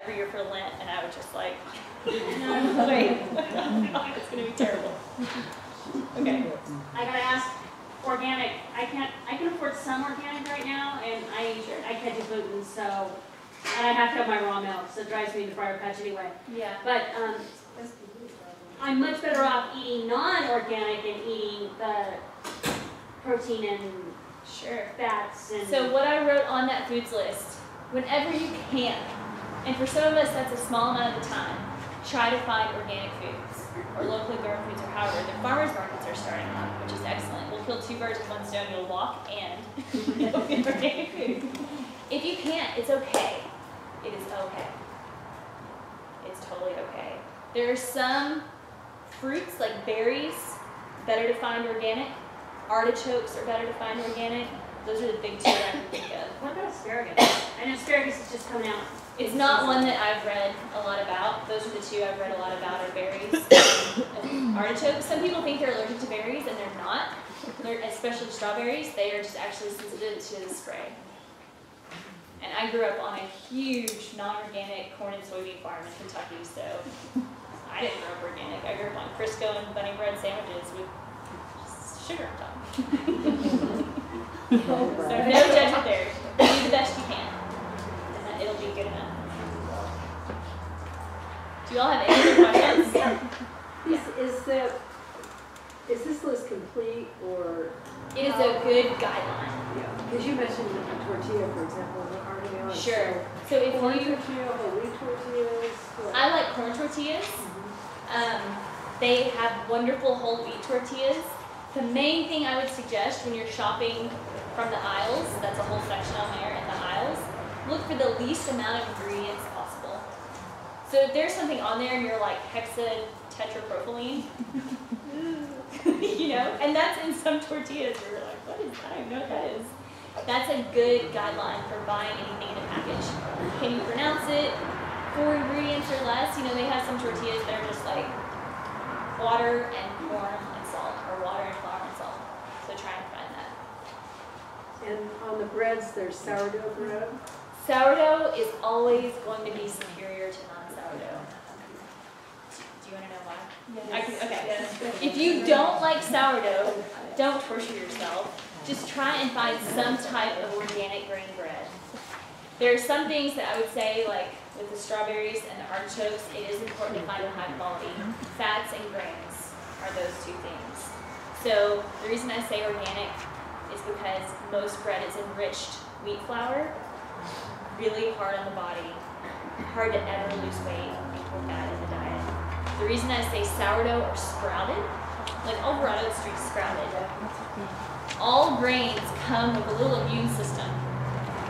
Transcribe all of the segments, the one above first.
every year for Lent, and I was just like, no, wait, it's going to be terrible. Okay. I gotta ask, organic. I can afford some organic right now, and I can't do gluten, so, and I have to have my raw milk, so it drives me to Briar Patch anyway. Yeah. But I'm much better off eating non-organic and eating the protein and fats. And so what I wrote on that foods list, whenever you can, and for some of us that's a small amount of the time, try to find organic foods or locally grown foods or however. The farmers markets are starting up, which is excellent. We'll kill two birds with one stone. You'll walk and you'll get organic food. If you can't, it's okay. It is okay. It's totally okay. There are some fruits like berries, better to find organic. Artichokes are better to find organic. Those are the big two I can think of. What about asparagus? I know asparagus is just coming out. It's not one that I've read a lot about. Those are the two I've read a lot about are berries and artichokes. Some people think they're allergic to berries, and they're not. Especially strawberries, they are just actually sensitive to the spray. And I grew up on a huge non-organic corn and soybean farm in Kentucky, so I didn't grow up organic. I grew up on Crisco and bunny bread sandwiches with sugar on top. So no judgment there. Do the best you can. And it'll be good enough. Do you all have any other questions? Is this list complete, or? It is a good guideline. Yeah, because you mentioned the tortilla, for example, aren't they on? Sure. So if corn you, tortilla, whole wheat tortillas. I like corn tortillas. They have wonderful whole wheat tortillas. The main thing I would suggest when you're shopping from the aisles, that's a whole section on there in the aisles, look for the least amount of ingredients possible. So if there's something on there and you're like hexatetrapropylene, you know, and that's in some tortillas where you're like, what is that? I don't even know what that is. That's a good guideline for buying anything in a package. Can you pronounce it? 4 ingredients or less. You know, they have some tortillas that are just like water and corn and salt, or water and flour and salt. So try and find that. And on the breads, there's sourdough bread. Sourdough is always going to be superior to non-sourdough. Do you want to know why? Yes. Okay. Yes. If you don't like sourdough, don't torture yourself. Just try and find some type of organic grain bread. There are some things that I would say, like with the strawberries and the artichokes, it is important to find a high quality. Fats and grains are those two things. So the reason I say organic is because most bread is enriched wheat flour, really hard on the body, hard to ever lose weight with that in the diet. The reason I say sourdough or sprouted, like Alvarado Street sprouted, all grains come with a little immune system,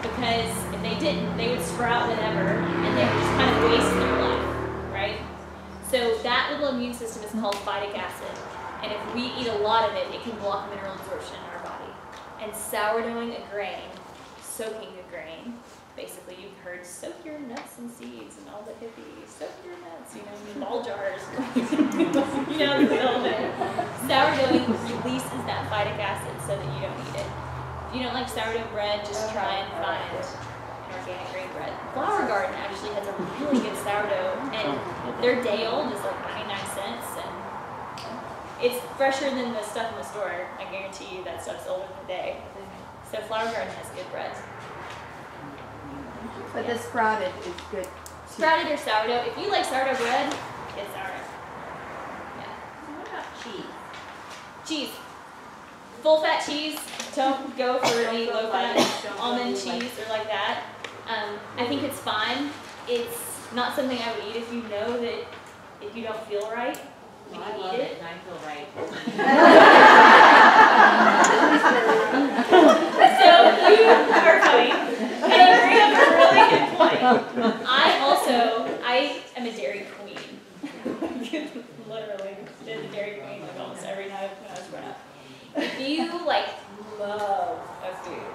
because if they didn't, they would sprout whenever, and they would just kind of waste their life, right? So that little immune system is called phytic acid, and if we eat a lot of it, it can block mineral absorption in our body. And sourdoughing a grain, soaking a grain, basically you've heard soak your nuts and seeds and all the hippies, soak your nuts, you know, in ball jars, you know, the whole thing. Sourdoughing releases that phytic acid so that you don't eat it. If you don't like sourdough bread, just try and find an organic grain bread. Flower Garden actually has a really good sourdough, and their day old is like 99 cents, and it's fresher than the stuff in the store. I guarantee you that stuff's older than the day. So Flower Garden has good bread. But the sprouted is good. Sprouted or sourdough. If you like sourdough bread, get sourdough. Yeah. What about cheese? Cheese. Full fat cheese. Don't go for any low fat almond cheese or like that. I think it's fine. It's not something I would eat if you know that if you don't feel right, when you eat it. And I feel right. So you are funny. And you bring up a really good point. I am a dairy queen. Literally, did the dairy queen like almost every night when I was growing up. If you like love a food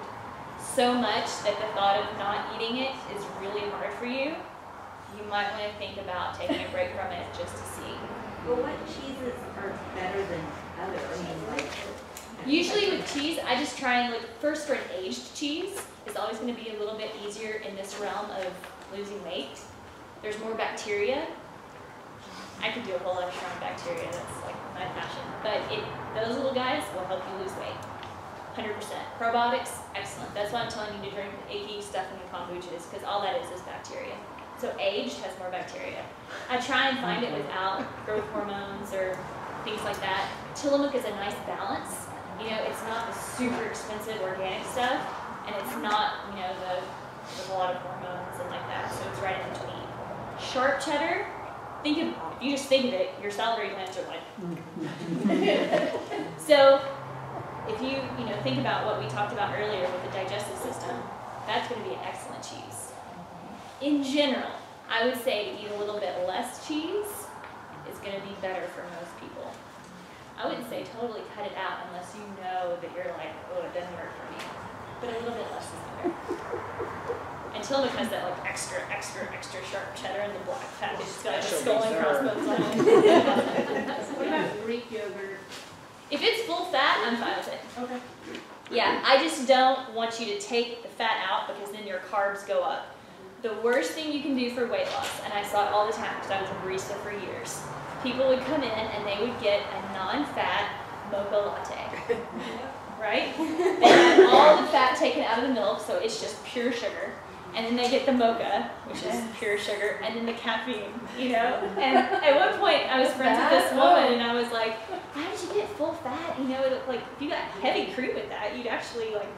so much that the thought of not eating it is really hard for you, you might want to think about taking a break from it just to see. Well, what cheeses are better than others? I mean, like, usually with cheese, I just try and look first for an aged cheese. It's always going to be a little bit easier in this realm of losing weight. There's more bacteria. I could do a whole lecture on bacteria, that's like my passion. But those little guys will help you lose weight. 100%. Probiotics, excellent. That's why I'm telling you to drink the icky stuff in your kombuchas, because all that is bacteria. So aged has more bacteria. I try and find it without growth hormones or things like that. Tillamook is a nice balance. You know, it's not the super expensive organic stuff, and it's not, you know, there's a lot of hormones and like that, so it's right in between. Sharp cheddar, if you just think of it, your salivary glands are like. So if you think about what we talked about earlier with the digestive system, that's going to be an excellent cheese. In general, I would say to eat a little bit less cheese is going to be better for most people. I wouldn't say totally cut it out unless you know that you're like, oh, it doesn't work for me. But a little bit less is better. Until it has that like extra sharp cheddar and the black fat. It's got like a skull and crossbones on it. What about Greek yogurt? If it's full fat, I'm fine with it. Okay. Yeah, I just don't want you to take the fat out because then your carbs go up. The worst thing you can do for weight loss, and I saw it all the time because I was a barista for years, people would come in and they would get a non-fat mocha latte, right? They have all the fat taken out of the milk, so it's just pure sugar. And then they get the mocha, which is pure sugar, and then the caffeine, you know? And at one point, I was friends with this woman, and I was like, why did you get full fat? You know, like, if you got heavy cream with that, you'd actually, like,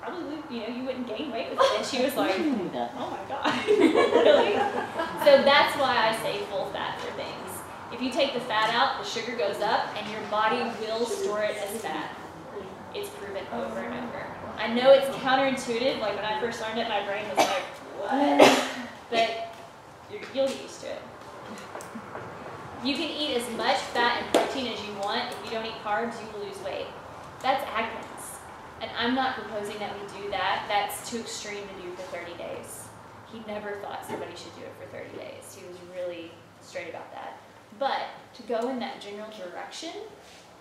probably, you wouldn't gain weight with it. And she was like, oh my God, really? So that's why I say full fat for things. If you take the fat out, the sugar goes up, and your body will store it as fat. It's proven over and over. I know it's counterintuitive, like when I first learned it, my brain was like, what? But you'll get used to it. You can eat as much fat and protein as you want. If you don't eat carbs, you will lose weight. That's Atkins. And I'm not proposing that we do that. That's too extreme to do for 30 days. He never thought somebody should do it for 30 days. He was really straight about that. But to go in that general direction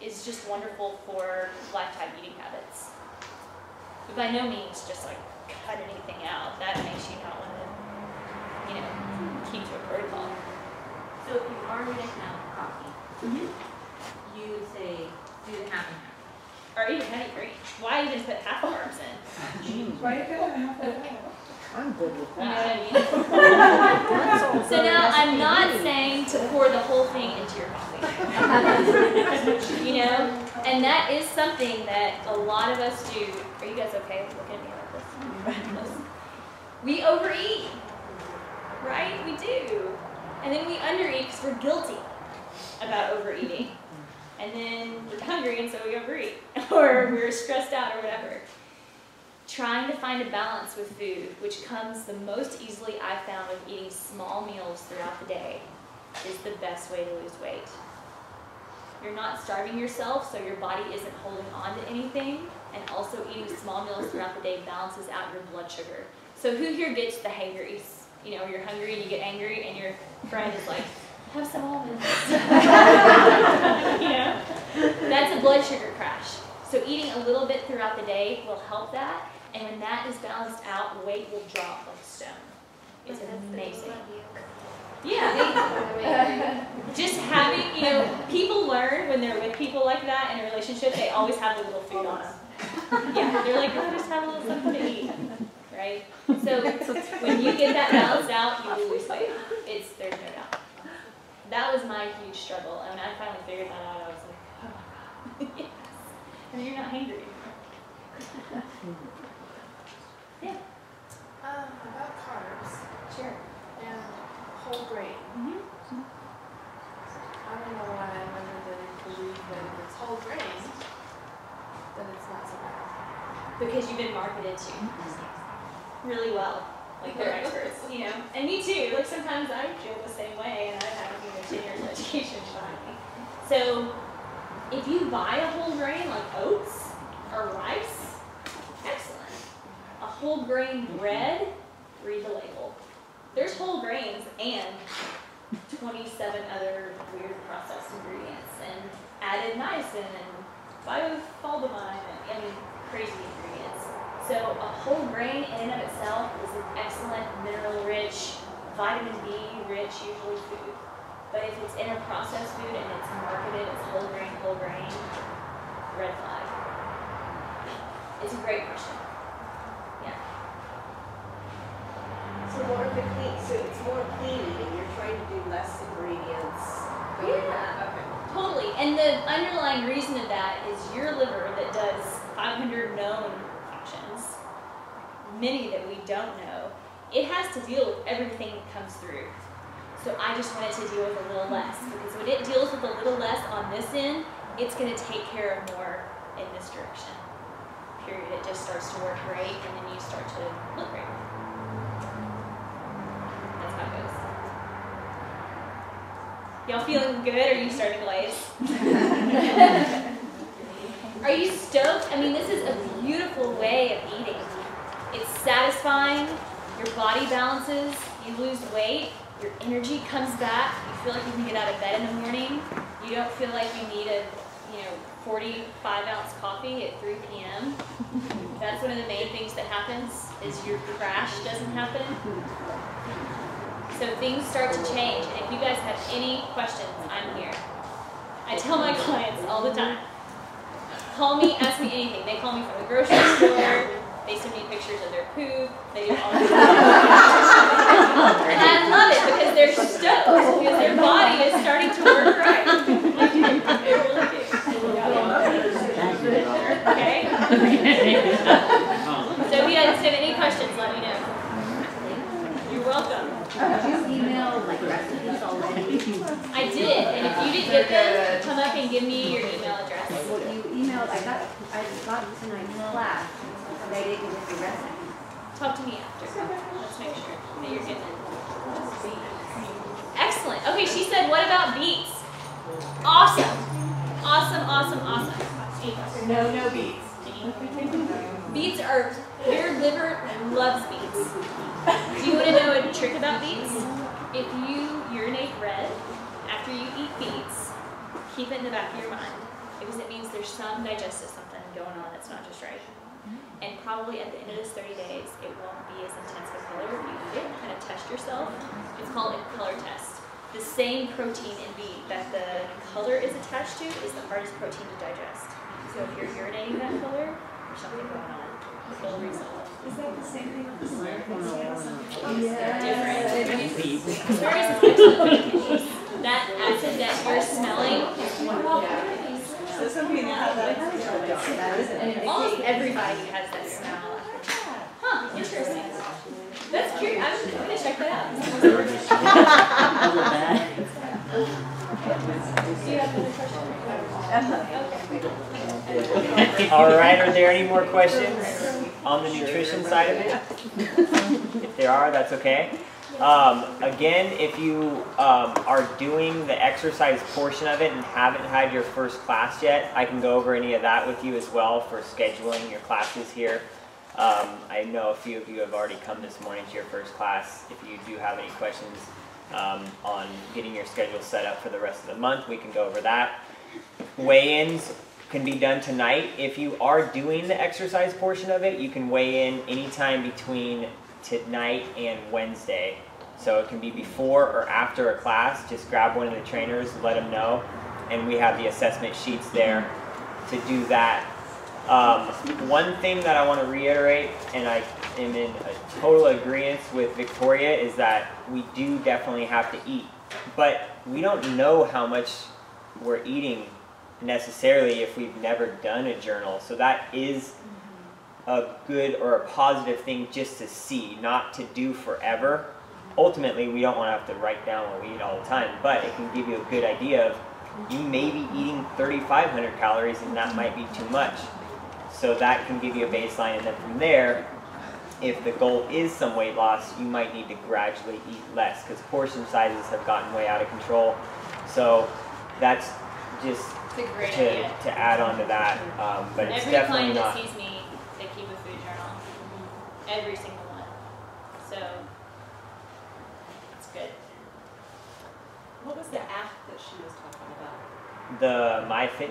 is just wonderful for lifetime eating habits. But by no means just like cut anything out. That makes you not want to, keep to a protocol. So if you are going to have coffee, you say do the half and half. Or even heavy green. Why even put half carbs in? Why you gotta have that? I'm good with You know what I mean? So now I'm not saying to pour the whole thing into your coffee. And that is something that a lot of us do. Are you guys okay with looking at me like this? We overeat, right? We do. And then we undereat because we're guilty about overeating. And then we're hungry and so we overeat. Or we're stressed out or whatever. Trying to find a balance with food, which comes the most easily I've found with eating small meals throughout the day, is the best way to lose weight. You're not starving yourself, so your body isn't holding on to anything, and also eating small meals throughout the day balances out your blood sugar. So who here gets the hangries? You're hungry and you get angry, and your friend is like, have some almonds. That's a blood sugar crash. So eating a little bit throughout the day will help that. And when that is balanced out, weight will drop like a stone. It's amazing. Yeah. Just having, people learn when they're with people like that in a relationship, they always have a little food on them. Yeah, they're like, oh, just have a little something to eat. Right? So when you get that balanced out, you will lose weight. There's no doubt. That was my huge struggle. And when I finally figured that out, I was like, oh my God. Yes. And you're not hungry anymore. Yeah. About carbs Sure. and whole grain. I don't know why I'm under the belief that if it's whole grain, then it's not so bad. Because you've been marketed to really well. Like they're experts, And me too. Like sometimes I feel the same way, and I've had 10 years of education behind me. So if you buy a whole grain like oats or rice, excellent. A whole grain bread, read the label. There's whole grains and 27 other weird processed ingredients and added niacin and biofaldomine and crazy ingredients. So a whole grain in and of itself is an excellent mineral-rich vitamin B rich usually food. But if it's in a processed food and it's marketed as whole grain, red flag. It's a great question. Yeah. So more of the clean, so it's more clean eating, you're trying to do less ingredients. Yeah. Okay. Totally. And the underlying reason of that is your liver that does 500 known functions, many that we don't know, it has to deal with everything that comes through. So I just wanted to deal with a little less, because when it deals with a little less on this end, it's going to take care of more in this direction. Period. It just starts to work great, and then you start to look great. That's how it goes. Y'all feeling good, or are you starting to glaze? Are you stoked? I mean, this is a beautiful way of eating. It's satisfying, your body balances, you lose weight, your energy comes back, you feel like you can get out of bed in the morning, you don't feel like you need a 45-ounce coffee at 3 p.m. That's one of the main things that happens, is your crash doesn't happen. So things start to change, and if you guys have any questions, I'm here. I tell my clients all the time, call me, ask me anything. They call me from the grocery store, they send me pictures of their poop, they do all this stuff. And I love it because they're stoked, because their body is starting to work right. They really do. Okay? So if you guys have any questions, let me know. You're welcome. Did you email like recipes already? I did, and if you didn't get them, come up and give me your email address. Well, you emailed, I got tonight's class, but I didn't get the recipe. Talk to me after. Let's make sure that you're getting it. Excellent. Okay, she said, what about beets? Awesome. Awesome, awesome, awesome. No beets. Beets are, your liver loves beets. Do you want to know a trick about beets? If you urinate red after you eat beets, keep it in the back of your mind, because it means there's some digestive something going on that's not just right. And probably at the end of this 30 days, it won't be as intense of a color if you eat it. Kind of test yourself. It's called a color test. The same protein in beet that the color is attached to is the hardest protein to digest. So if you're urinating that color, there's something going on. Full result. Is that the same thing with the slurp? Different. Asparagus is excellent. That acid that you're smelling is wonderful. So some people have that. Almost everybody has that smell. Huh, interesting. That's curious. I'm going to check that out. Do you have another question? All right, are there any more questions on the nutrition side of it? If there are, that's okay. Again, if you are doing the exercise portion of it and haven't had your first class yet, I can go over any of that with you as well for scheduling your classes here. I know a few of you have already come this morning to your first class. If you do have any questions on getting your schedule set up for the rest of the month, we can go over that. Weigh-ins can be done tonight. If you are doing the exercise portion of it, you can weigh in anytime between tonight and Wednesday. So it can be before or after a class. Just grab one of the trainers, let them know, and we have the assessment sheets there to do that. One thing that I want to reiterate, and I am in a total agreement with Victoria, is that we do definitely have to eat, but we don't know how much we're eating necessarily if we've never done a journal. So that is a good or a positive thing just to see, not to do forever. Ultimately, we don't want to have to write down what we eat all the time, but it can give you a good idea of you may be eating 3,500 calories and that might be too much. So that can give you a baseline, and then from there, if the goal is some weight loss, you might need to gradually eat less because portion sizes have gotten way out of control. So that's just to add on to that, but it's Every definitely client not. that sees me, they keep a food journal. Every single one. So it's good. What was the app that she was talking about? The MyFitness